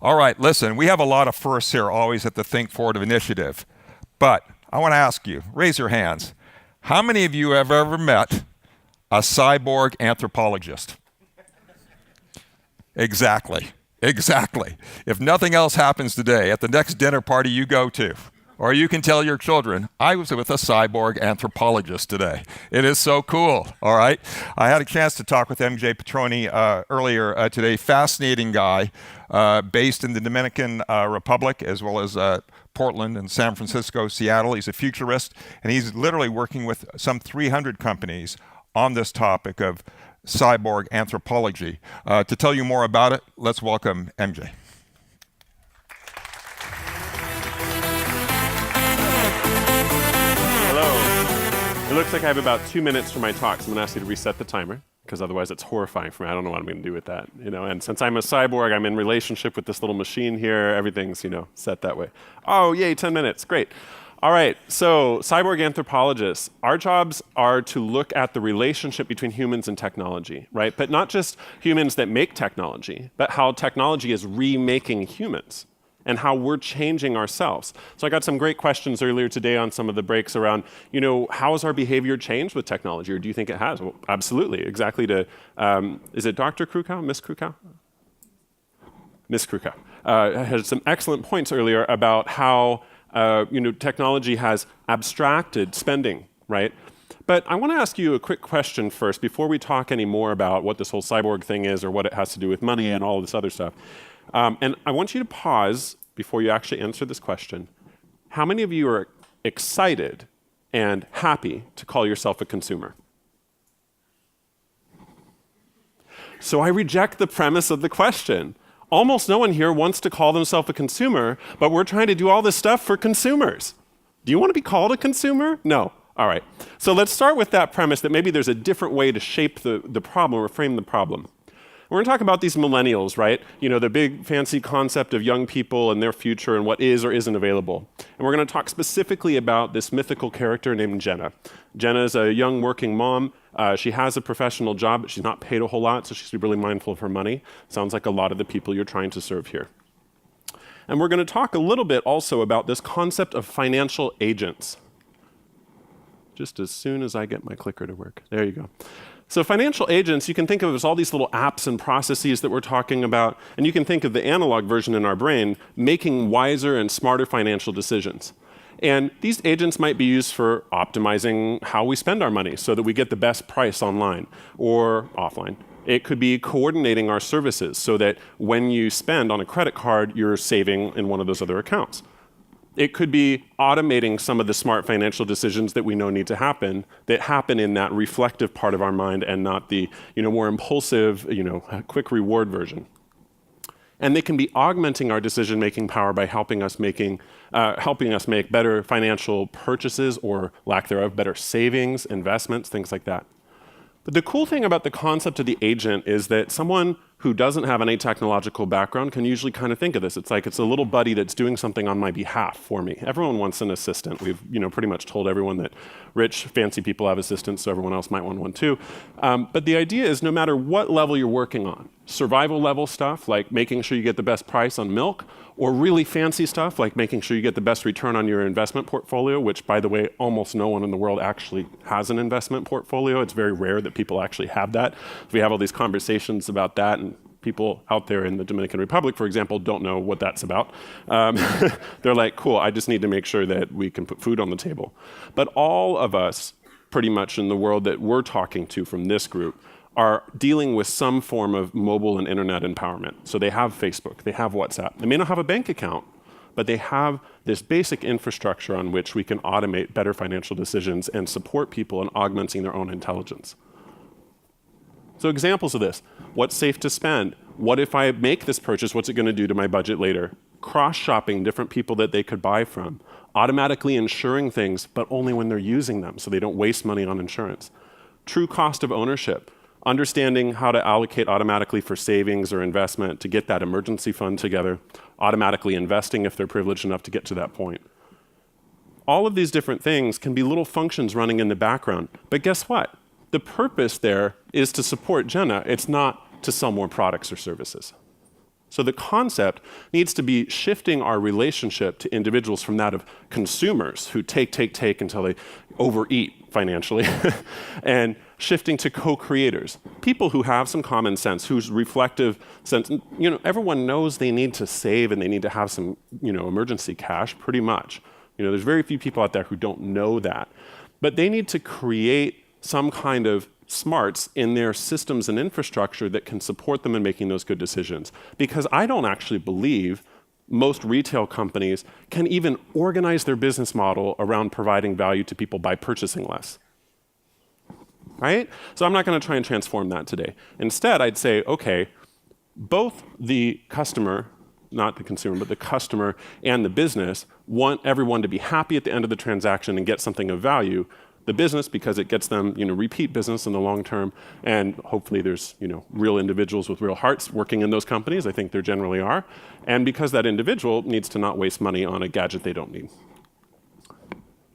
All right, listen, we have a lot of firsts here always at the Think Forward Initiative. But I want to ask you, raise your hands. How many of you have ever met a cyborg anthropologist? Exactly. If nothing else happens today, at the next dinner party you go to, or you can tell your children, I was with a cyborg anthropologist today. It is so cool, all right? I had a chance to talk with MJ Petroni earlier today. Fascinating guy, based in the Dominican Republic, as well as Portland and San Francisco, Seattle. He's a futurist, and he's literally working with some 300 companies on this topic of cyborg anthropology. To tell you more about it, let's welcome MJ. It looks like I have about 2 minutes for my talk, so I'm going to ask you to reset the timer, because otherwise it's horrifying for me. I don't know what I'm going to do with that. And since I'm a cyborg, I'm in relationship with this little machine here. Everything's, set that way. Oh, yay, 10 minutes. Great. All right, so cyborg anthropologists, our jobs are to look at the relationship between humans and technology, right? But not just humans that make technology, but how technology is remaking humans, and how we're changing ourselves. So I got some great questions earlier today on some of the breaks around, how has our behavior changed with technology, or do you think it has? Well, absolutely, exactly to, is it Dr. Krukow, Miss Krukow? Miss Krukow had some excellent points earlier about how, technology has abstracted spending, right? But I want to ask you a quick question first, before we talk any more about what this whole cyborg thing is, or what it has to do with money and all this other stuff. And I want you to pause before you actually answer this question. How many of you are excited and happy to call yourself a consumer? So I reject the premise of the question. Almost no one here wants to call themselves a consumer, but we're trying to do all this stuff for consumers. Do you want to be called a consumer? No. All right. So let's start with that premise that maybe there's a different way to shape the problem or frame the problem. We're going to talk about these millennials, right? The big fancy concept of young people and their future and what is or isn't available. And we're going to talk specifically about this mythical character named Jenna. Jenna is a young working mom. She has a professional job, but she's not paid a whole lot, so she's really mindful of her money. Sounds like a lot of the people you're trying to serve here. And we're going to talk a little bit also about this concept of financial agents. Just as soon as I get my clicker to work. There you go. So financial agents, you can think of as all these little apps and processes that we're talking about, and you can think of the analog version in our brain making wiser and smarter financial decisions. And these agents might be used for optimizing how we spend our money so that we get the best price online or offline. It could be coordinating our services so that when you spend on a credit card, you're saving in one of those other accounts. It could be automating some of the smart financial decisions that we know need to happen, that happen in that reflective part of our mind and not the more impulsive, quick reward version. And they can be augmenting our decision-making power by helping us make better financial purchases or lack thereof, better savings, investments, things like that. But the cool thing about the concept of the agent is that someone who doesn't have any technological background can usually kind of think of this. It's like it's a little buddy that's doing something on my behalf for me. Everyone wants an assistant. We've pretty much told everyone that rich, fancy people have assistants, so everyone else might want one too. But the idea is no matter what level you're working on, survival level stuff like making sure you get the best price on milk, or really fancy stuff like making sure you get the best return on your investment portfolio, which, by the way, almost no one in the world actually has an investment portfolio. It's very rare that people actually have that. We have all these conversations about that, and people out there in the Dominican Republic, for example, don't know what that's about. They're like, cool, I just need to make sure that we can put food on the table. But all of us, pretty much in the world that we're talking to from this group, are dealing with some form of mobile and internet empowerment. So they have Facebook, they have WhatsApp. They may not have a bank account, but they have this basic infrastructure on which we can automate better financial decisions and support people in augmenting their own intelligence. So examples of this: what's safe to spend? What if I make this purchase? What's it going to do to my budget later? Cross-shopping different people that they could buy from. Automatically insuring things, but only when they're using them, so they don't waste money on insurance. True cost of ownership. Understanding how to allocate automatically for savings or investment to get that emergency fund together. Automatically investing if they're privileged enough to get to that point. All of these different things can be little functions running in the background. But guess what? The purpose there is to support Jenna. It's not to sell more products or services. So the concept needs to be shifting our relationship to individuals from that of consumers who take until they overeat financially, and shifting to co-creators, people who have some common sense, whose reflective sense, everyone knows they need to save and they need to have some, emergency cash, pretty much. There's very few people out there who don't know that. But they need to create some kind of smarts in their systems and infrastructure that can support them in making those good decisions. Because I don't actually believe most retail companies can even organize their business model around providing value to people by purchasing less. Right? So I'm not going to try and transform that today. Instead, I'd say, okay, both the customer, not the consumer, but the customer and the business want everyone to be happy at the end of the transaction and get something of value. The business, because it gets them, repeat business in the long term, and hopefully there's, real individuals with real hearts working in those companies. I think there generally are. And because that individual needs to not waste money on a gadget they don't need.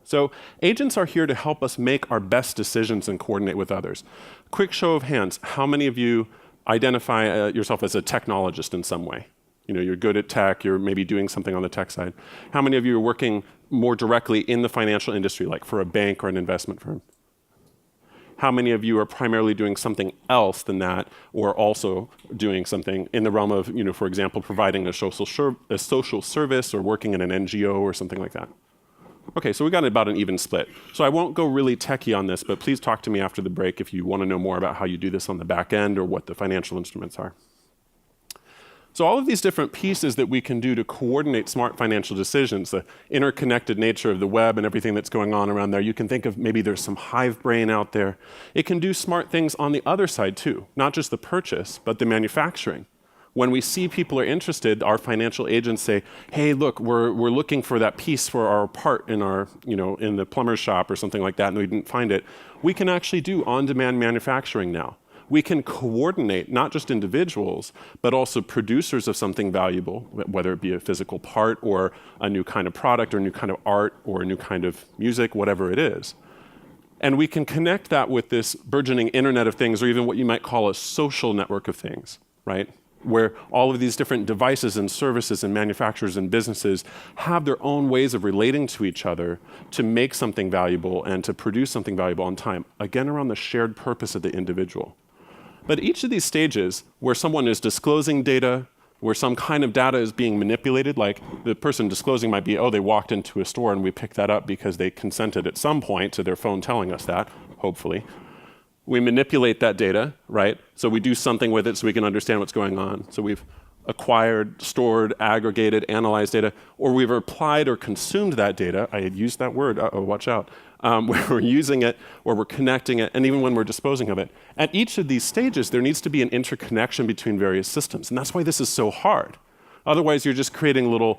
So agents are here to help us make our best decisions and coordinate with others. Quick show of hands, how many of you identify yourself as a technologist in some way? You're good at tech, you're maybe doing something on the tech side. How many of you are working more directly in the financial industry, like for a bank or an investment firm? How many of you are primarily doing something else than that, or also doing something in the realm of, for example, providing a social service or working in an NGO or something like that? Okay, so we got about an even split. So I won't go really techie on this, but please talk to me after the break if you want to know more about how you do this on the back end or what the financial instruments are. So all of these different pieces that we can do to coordinate smart financial decisions, the interconnected nature of the web and everything that's going on around there, you can think of maybe there's some hive brain out there. It can do smart things on the other side too, not just the purchase, but the manufacturing. When we see people are interested, our financial agents say, hey, look, we're looking for that piece for our part in our, in the plumber's shop or something like that, and we didn't find it. We can actually do on-demand manufacturing now. We can coordinate not just individuals, but also producers of something valuable, whether it be a physical part or a new kind of product or a new kind of art or a new kind of music, whatever it is. And we can connect that with this burgeoning Internet of Things, or even what you might call a social network of things, right? Where all of these different devices and services and manufacturers and businesses have their own ways of relating to each other to make something valuable and to produce something valuable on time, again, around the shared purpose of the individual. But each of these stages, where someone is disclosing data, where some kind of data is being manipulated, like the person disclosing might be, they walked into a store and we picked that up because they consented at some point to their phone telling us that, hopefully. We manipulate that data, right? So we do something with it so we can understand what's going on. So we've acquired, stored, aggregated, analyzed data, or we've applied or consumed that data. I had used that word, watch out. Where we're using it, or we're connecting it, and even when we're disposing of it. At each of these stages, there needs to be an interconnection between various systems, and that's why this is so hard. Otherwise, you're just creating little,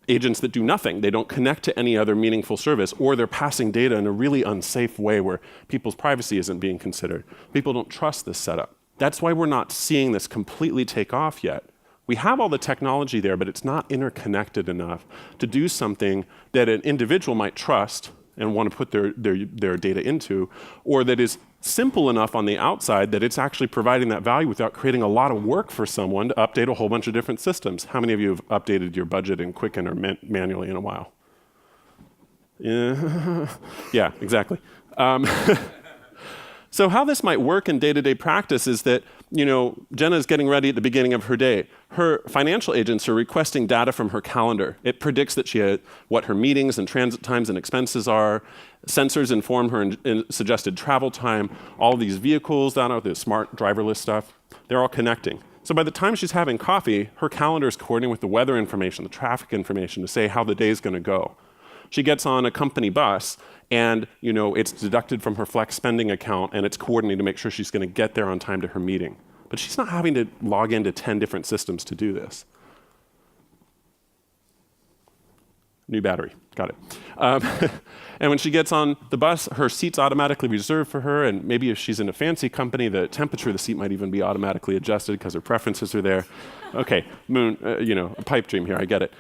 agents that do nothing. They don't connect to any other meaningful service, or they're passing data in a really unsafe way where people's privacy isn't being considered. People don't trust this setup. That's why we're not seeing this completely take off yet. We have all the technology there, but it's not interconnected enough to do something that an individual might trust and want to put their data into, or that is simple enough on the outside that it's actually providing that value without creating a lot of work for someone to update a whole bunch of different systems. How many of you have updated your budget in Quicken or manually in a while? Yeah, exactly. So how this might work in day-to-day practice is that, Jenna's getting ready at the beginning of her day. Her financial agents are requesting data from her calendar. It predicts that what her meetings and transit times and expenses are. Sensors inform her in suggested travel time. All these vehicles, the smart driverless stuff, they're all connecting. So by the time she's having coffee, her calendar is coordinating with the weather information, the traffic information to say how the day's going to go. She gets on a company bus, and it's deducted from her flex spending account, and it's coordinated to make sure she's going to get there on time to her meeting. But she's not having to log into 10 different systems to do this. New battery, got it. And when she gets on the bus, her seat's automatically reserved for her, and maybe if she's in a fancy company, the temperature of the seat might even be automatically adjusted because her preferences are there. Okay, a pipe dream here, I get it.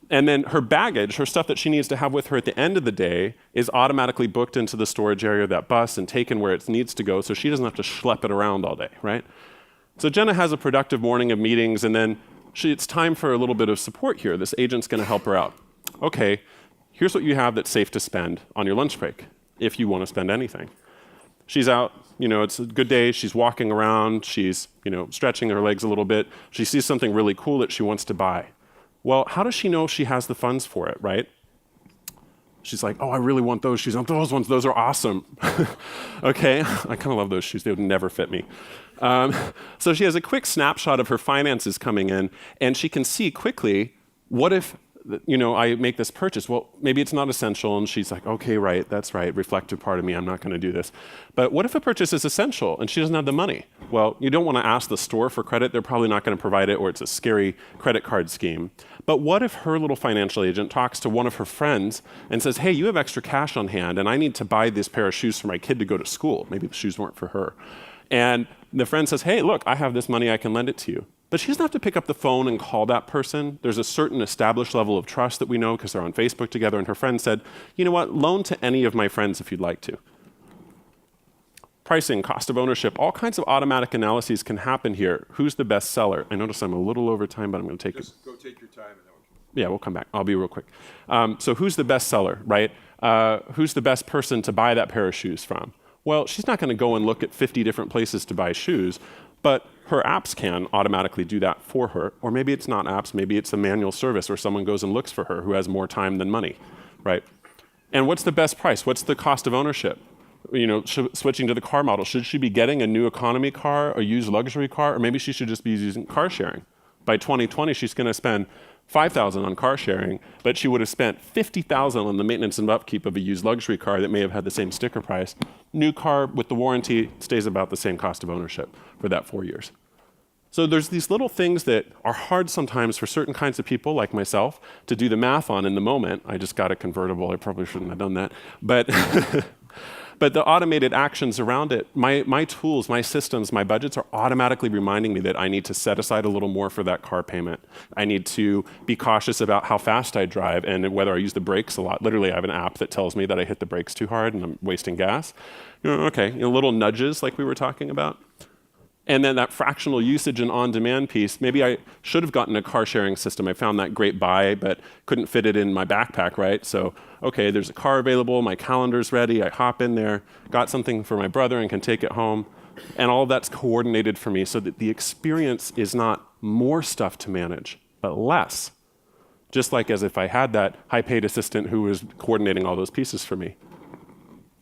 And then her baggage, her stuff that she needs to have with her at the end of the day, is automatically booked into the storage area of that bus and taken where it needs to go, so she doesn't have to schlep it around all day, right? So Jenna has a productive morning of meetings, and then it's time for a little bit of support here. This agent's going to help her out. Okay, here's what you have that's safe to spend on your lunch break, if you want to spend anything. She's out, it's a good day. She's walking around. She's, stretching her legs a little bit. She sees something really cool that she wants to buy. Well, how does she know she has the funds for it, right? She's like, oh, I really want those shoes. Those ones, those are awesome. Okay, I kind of love those shoes. They would never fit me. So she has a quick snapshot of her finances coming in, and she can see quickly, what if, I make this purchase? Well, maybe it's not essential, and she's like, okay, right, that's right, reflective part of me, I'm not going to do this. But what if a purchase is essential, and she doesn't have the money? Well, you don't want to ask the store for credit. They're probably not going to provide it, or it's a scary credit card scheme. But what if her little financial agent talks to one of her friends and says, hey, you have extra cash on hand, and I need to buy this pair of shoes for my kid to go to school. Maybe the shoes weren't for her. And the friend says, hey, look, I have this money, I can lend it to you. But she doesn't have to pick up the phone and call that person. There's a certain established level of trust that we know because they're on Facebook together, and her friend said, you know what, loan to any of my friends if you'd like to. Pricing, cost of ownership, all kinds of automatic analyses can happen here. Who's the best seller? I notice I'm a little over time, but I'm going to take it. Just go take your time. And then Yeah, we'll come back. I'll be real quick. So who's the best seller, right? Who's the best person to buy that pair of shoes from? Well, she's not going to go and look at 50 different places to buy shoes, but her apps can automatically do that for her. Or maybe it's not apps, maybe it's a manual service where someone goes and looks for her who has more time than money, right? And what's the best price? What's the cost of ownership? Switching to the car model, should she be getting a new economy car, a used luxury car, or maybe she should just be using car sharing? By 2020, she's going to spend $5,000 on car sharing, but she would have spent $50,000 on the maintenance and upkeep of a used luxury car that may have had the same sticker price. New car with the warranty stays about the same cost of ownership for that 4 years. So there's these little things that are hard sometimes for certain kinds of people like myself to do the math on in the moment. I just got a convertible. I probably shouldn't have done that. But But the automated actions around it, my tools, my systems, my budgets are automatically reminding me that I need to set aside a little more for that car payment. I need to be cautious about how fast I drive and whether I use the brakes a lot. Literally, I have an app that tells me that I hit the brakes too hard and I'm wasting gas. Little nudges like we were talking about. And then that fractional usage and on-demand piece, maybe I should have gotten a car-sharing system. I found that great buy, but couldn't fit it in my backpack, right? So, okay, there's a car available, my calendar's ready, I hop in there, got something for my brother and can take it home. And all of that's coordinated for me so that the experience is not more stuff to manage, but less. Just like as if I had that high-paid assistant who was coordinating all those pieces for me.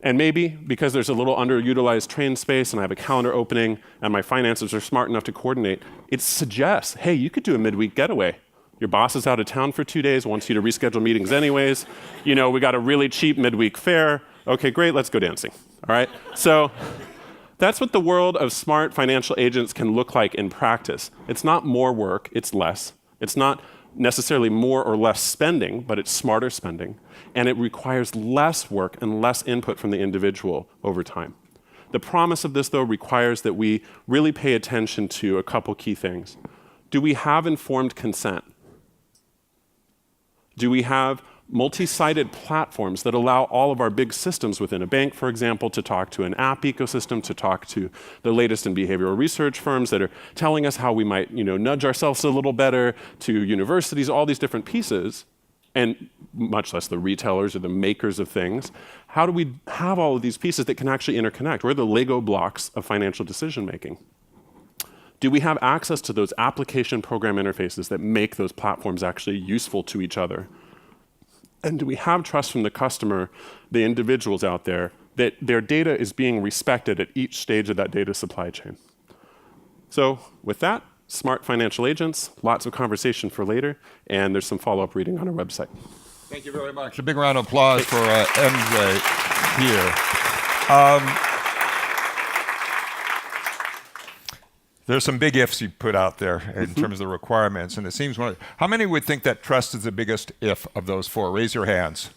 And maybe because there's a little underutilized train space and I have a calendar opening and my finances are smart enough to coordinate, it suggests, hey, you could do a midweek getaway. Your boss is out of town for 2 days, wants you to reschedule meetings anyways. We got a really cheap midweek fare. Okay, great, let's go dancing. All right? So that's what the world of smart financial agents can look like in practice. It's not more work, it's less. It's not necessarily more or less spending, but it's smarter spending. And it requires less work and less input from the individual over time. The promise of this, though, requires that we really pay attention to a couple key things. Do we have informed consent? Do we have multi-sided platforms that allow all of our big systems within a bank, for example, to talk to an app ecosystem, to talk to the latest in behavioral research firms that are telling us how we might, nudge ourselves a little better, to universities, all these different pieces, and much less the retailers or the makers of things. How do we have all of these pieces that can actually interconnect? Where are the Lego blocks of financial decision making? Do we have access to those application program interfaces that make those platforms actually useful to each other? And do we have trust from the customer, the individuals out there, that their data is being respected at each stage of that data supply chain? So with that, smart financial agents, lots of conversation for later, and there's some follow-up reading on our website. Thank you very much. A big round of applause for MJ here. There's some big ifs you put out there in terms of the requirements, and it seems how many would think that trust is the biggest if of those four? Raise your hands.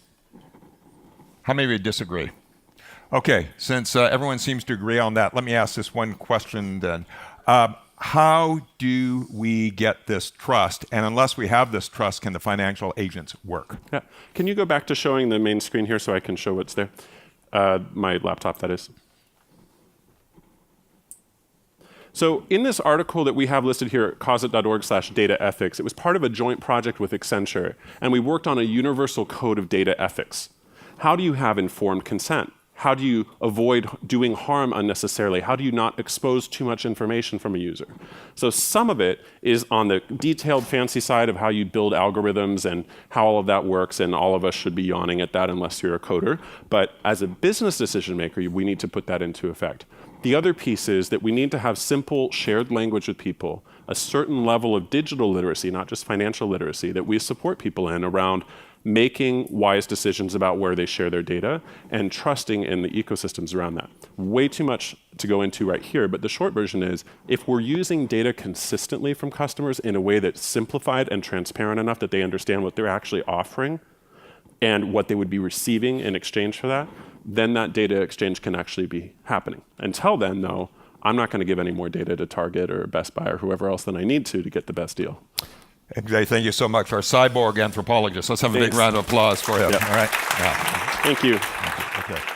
How many would disagree? Okay, since everyone seems to agree on that, let me ask this one question then. How do we get this trust? And unless we have this trust, can the financial agents work? Yeah. Can you go back to showing the main screen here so I can show what's there? My laptop, that is. So in this article that we have listed here at causit.org/data ethics, it was part of a joint project with Accenture, and we worked on a universal code of data ethics. How do you have informed consent? How do you avoid doing harm unnecessarily? How do you not expose too much information from a user? So some of it is on the detailed, fancy side of how you build algorithms and how all of that works, and all of us should be yawning at that unless you're a coder. But as a business decision maker, we need to put that into effect. The other piece is that we need to have simple, shared language with people, a certain level of digital literacy, not just financial literacy, that we support people in around making wise decisions about where they share their data and trusting in the ecosystems around that. Way too much to go into right here, but the short version is, if we're using data consistently from customers in a way that's simplified and transparent enough that they understand what they're actually offering and what they would be receiving in exchange for that, then that data exchange can actually be happening. Until then, though, I'm not going to give any more data to Target or Best Buy or whoever else than I need to get the best deal. MJ, thank you so much. Our cyborg anthropologist. Let's have a big round of applause for him. Yep. All right. Yeah. Thank you. Okay.